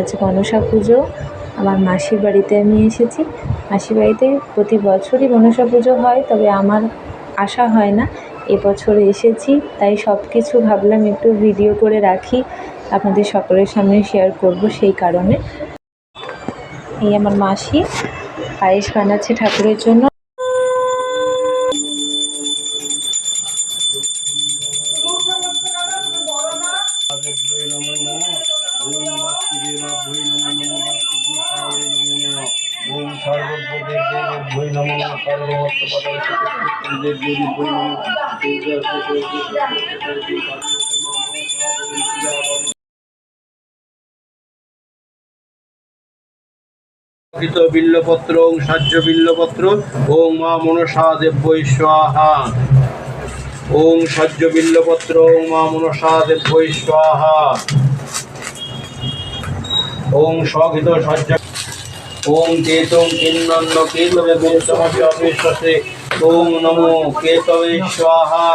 আজ মনসা পুজো। আমার মাসির বাড়িতে আমি এসেছি। মাসির বাড়িতে প্রতি বছরই মনসা পুজো হয়, তবে আমার আসা হয় না। এবছর এসেছি, তাই সব কিছু ভাবলাম একটু ভিডিও করে রাখি, আপনাদের সকলের সামনে শেয়ার করব। সেই কারণে এই আমার মাসি পায়েস বানাচ্ছে ঠাকুরের জন্য। বিল্লপত্র ওং সাহ্য বিল্লপত্র ওং মা মনসা দেব্যৈ স্বাহা। ওং সাহ্য বিল্লপত্র ওং মা মনসা দেব্যৈ স্বাহা। ওং স্বঘিত সজ্জা ওং কেতং কিন্নন্ন কেতবে পঞ্চমস্তে ওং নমো কেতবে স্বাহা।